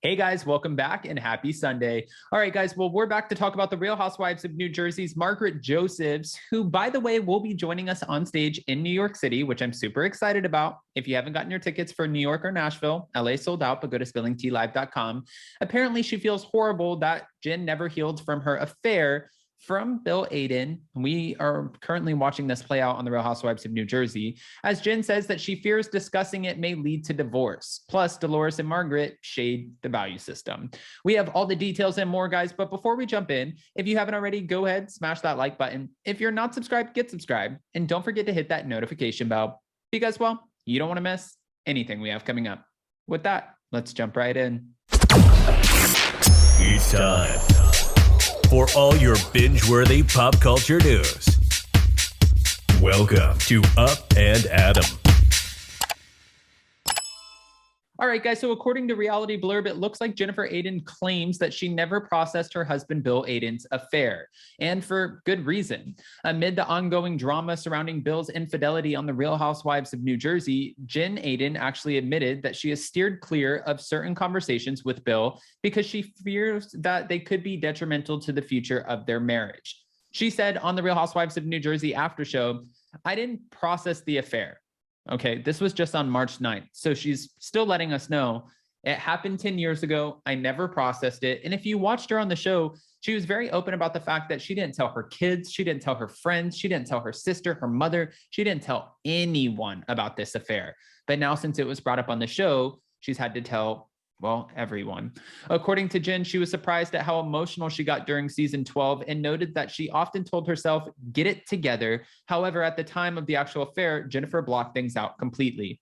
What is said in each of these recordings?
Hey guys, welcome back and happy Sunday. All right, guys, well, we're back to talk about the Real Housewives of New Jersey's Margaret Josephs, who, by the way, will be joining us on stage in New York City, which I'm super excited about. If you haven't gotten your tickets for New York or Nashville, LA sold out, but go to spillingtealive.com. Apparently, she feels horrible that Jen never healed from her affair from Bill Aydin. We are currently watching this play out on the Real Housewives of New Jersey, as Jen says that she fears discussing it may lead to divorce. Plus, Dolores and Margaret shade the value system. We have all the details and more, guys, but before we jump in, if you haven't already, go ahead, smash that like button. If you're not subscribed, get subscribed, and don't forget to hit that notification bell because, well, you don't want to miss anything we have coming up. With that, let's jump right in. It's time for all your binge-worthy pop culture news. Welcome to Up and Adam. All right, guys, so according to Reality Blurb, it looks like Jennifer Aydin claims that she never processed her husband Bill Aydin's affair, and for good reason. Amid the ongoing drama surrounding Bill's infidelity on the Real Housewives of New Jersey, Jen Aydin actually admitted that she has steered clear of certain conversations with Bill because she fears that they could be detrimental to the future of their marriage. She said on the Real Housewives of New Jersey after show, "I didn't process the affair." Okay, this was just on March 9th. So she's still letting us know it happened 10 years ago. I never processed it. And if you watched her on the show, she was very open about the fact that she didn't tell her kids, she didn't tell her friends, she didn't tell her sister, her mother, she didn't tell anyone about this affair. But now, since it was brought up on the show, she's had to tell, well, everyone. According to Jen, she was surprised at how emotional she got during season 12 and noted that she often told herself, get it together. However, at the time of the actual affair, Jennifer blocked things out completely.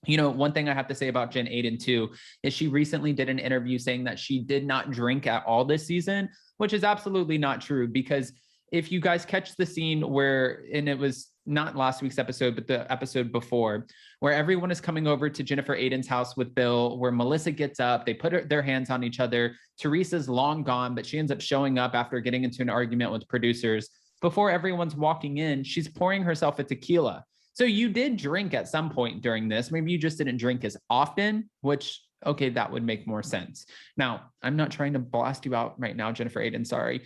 You know, one thing I have to say about Jen Aydin too, is she recently did an interview saying that she did not drink at all this season, which is absolutely not true, because if you guys catch the scene where, and it was not last week's episode, but the episode before, where everyone is coming over to Jennifer Aydin's house with Bill, where Melissa gets up, they put their hands on each other. Teresa's long gone, but she ends up showing up after getting into an argument with producers. Before everyone's walking in, she's pouring herself a tequila. So you did drink at some point during this. Maybe you just didn't drink as often, which, okay, that would make more sense. Now, I'm not trying to blast you out right now, Jennifer Aydin, sorry.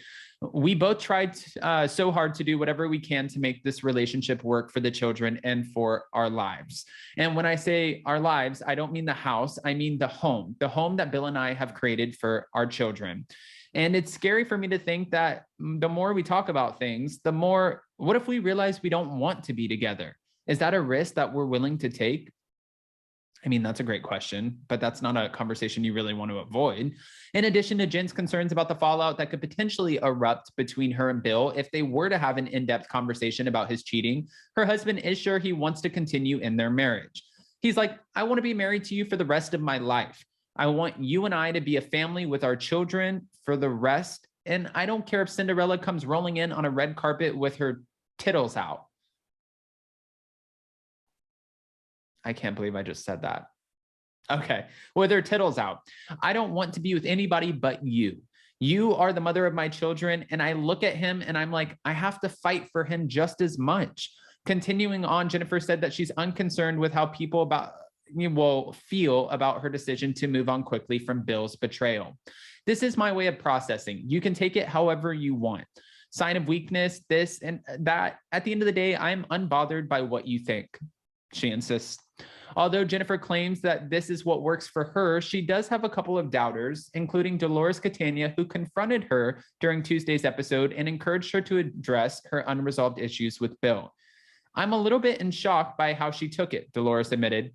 We both tried so hard to do whatever we can to make this relationship work for the children and for our lives. And when I say our lives, I don't mean the house, I mean the home that Bill and I have created for our children. And it's scary for me to think that the more we talk about things, the more, what if we realize we don't want to be together? Is that a risk that we're willing to take? I mean, that's a great question, but that's not a conversation you really want to avoid. In addition to Jen's concerns about the fallout that could potentially erupt between her and Bill if they were to have an in-depth conversation about his cheating, her husband is sure he wants to continue in their marriage. He's like, I want to be married to you for the rest of my life. I want you and I to be a family with our children for the rest. And I don't care if Cinderella comes rolling in on a red carpet with her tittles out. I can't believe I just said that. Okay, with her tittles out. I don't want to be with anybody but you. You are the mother of my children. And I look at him and I'm like, I have to fight for him just as much. Continuing on, Jennifer said that she's unconcerned with how people will feel about her decision to move on quickly from Bill's betrayal. This is my way of processing. You can take it however you want. Sign of weakness, this and that. At the end of the day, I'm unbothered by what you think, she insists. Although Jennifer claims that this is what works for her, she does have a couple of doubters, including Dolores Catania, who confronted her during Tuesday's episode and encouraged her to address her unresolved issues with Bill. I'm a little bit in shock by how she took it, Dolores admitted.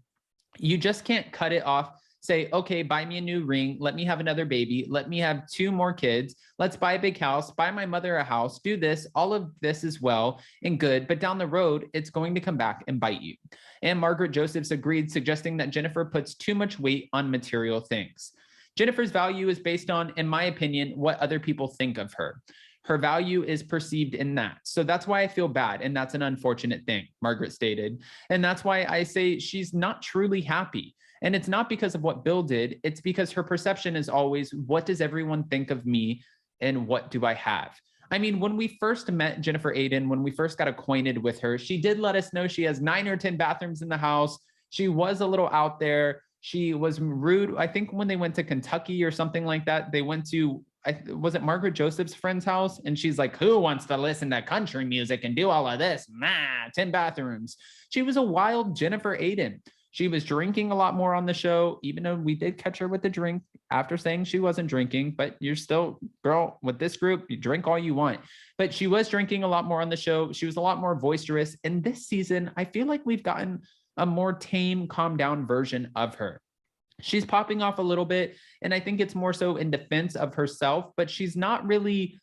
You just can't cut it off, say, okay, buy me a new ring, let me have another baby, let me have 2 more kids, let's buy a big house, buy my mother a house, do this, all of this is well and good, but down the road, it's going to come back and bite you. And Margaret Josephs agreed, suggesting that Jennifer puts too much weight on material things. Jennifer's value is based on, in my opinion, what other people think of her. Her value is perceived in that. So that's why I feel bad. And that's an unfortunate thing, Margaret stated. And that's why I say she's not truly happy. And it's not because of what Bill did. It's because her perception is always, what does everyone think of me and what do I have? I mean, when we first met Jennifer Aydin, when we first got acquainted with her, she did let us know she has 9 or 10 bathrooms in the house. She was a little out there. she was rude. I think when they went to Kentucky or something like that, they went to, was it Margaret Joseph's friend's house? And she's like, who wants to listen to country music and do all of this? 10 bathrooms. She was a wild Jennifer Aydin. She was drinking a lot more on the show, even though we did catch her with the drink after saying she wasn't drinking, but you're still, girl, with this group, you drink all you want. But she was drinking a lot more on the show. She was a lot more boisterous. And this season, I feel like we've gotten a more tame, calm down version of her. She's popping off a little bit, and I think it's more so in defense of herself, but she's not really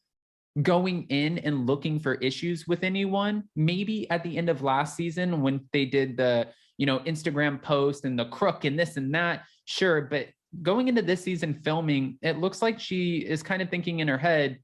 going in and looking for issues with anyone. Maybe at the end of last season when they did the, Instagram post and the crook and this and that, sure. But going into this season filming, it looks like she is kind of thinking in her head,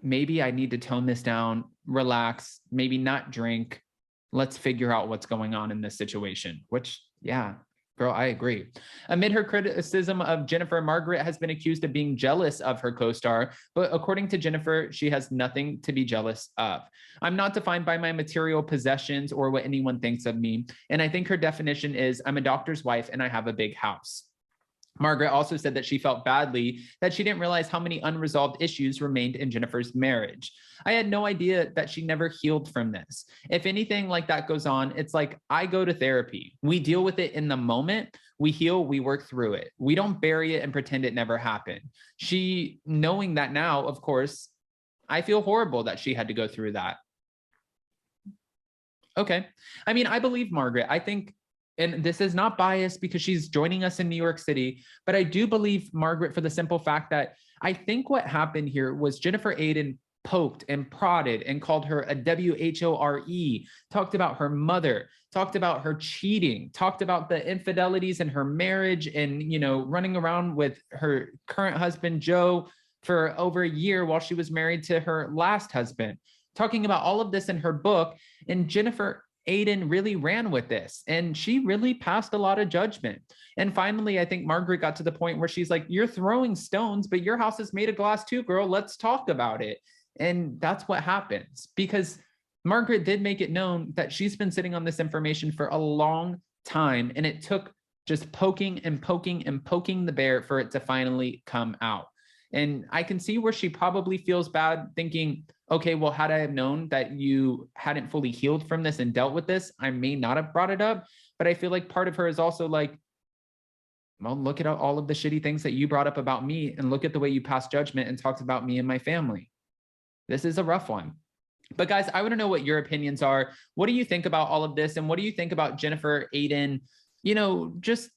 maybe I need to tone this down, relax, maybe not drink. Let's figure out what's going on in this situation, which, yeah, girl, I agree. Amid her criticism of Jennifer, Margaret has been accused of being jealous of her co-star, but according to Jennifer, she has nothing to be jealous of. I'm not defined by my material possessions or what anyone thinks of me. And I think her definition is I'm a doctor's wife and I have a big house. Margaret also said that she felt badly that she didn't realize how many unresolved issues remained in Jennifer's marriage. I had no idea that she never healed from this. If anything like that goes on, it's like I go to therapy. We deal with it in the moment. We heal, we work through it. We don't bury it and pretend it never happened. She, knowing that now, of course, I feel horrible that she had to go through that. Okay. I mean, I believe Margaret. I think, and this is not biased because she's joining us in New York City, but I do believe Margaret for the simple fact that I think what happened here was Jennifer Aydin poked and prodded and called her a WHORE, talked about her mother, talked about her cheating, talked about the infidelities in her marriage and, running around with her current husband, Joe, for over a year while she was married to her last husband, talking about all of this in her book. And Jennifer Aydin really ran with this and she really passed a lot of judgment. And finally, I think Margaret got to the point where she's like, you're throwing stones, but your house is made of glass too, girl. Let's talk about it. And that's what happens because Margaret did make it known that she's been sitting on this information for a long time. And it took just poking and poking and poking the bear for it to finally come out. And I can see where she probably feels bad thinking, okay, well, had I have known that you hadn't fully healed from this and dealt with this, I may not have brought it up. But I feel like part of her is also like, well, look at all of the shitty things that you brought up about me and look at the way you passed judgment and talked about me and my family. This is a rough one. But guys, I want to know what your opinions are. What do you think about all of this? And what do you think about Jennifer Aydin, just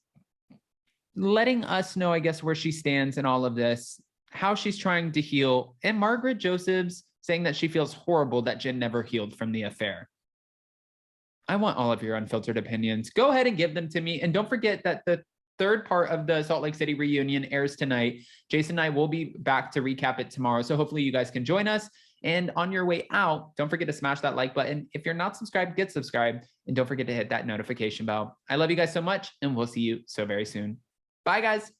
letting us know, I guess, where she stands in all of this, how she's trying to heal, and Margaret Joseph's saying that she feels horrible that Jen never healed from the affair. I want all of your unfiltered opinions. Go ahead and give them to me. And don't forget that the third part of the Salt Lake City reunion airs tonight. Jason and I will be back to recap it tomorrow. So hopefully you guys can join us. And on your way out, don't forget to smash that like button. If you're not subscribed, get subscribed. And don't forget to hit that notification bell. I love you guys so much, and we'll see you so very soon. Bye, guys.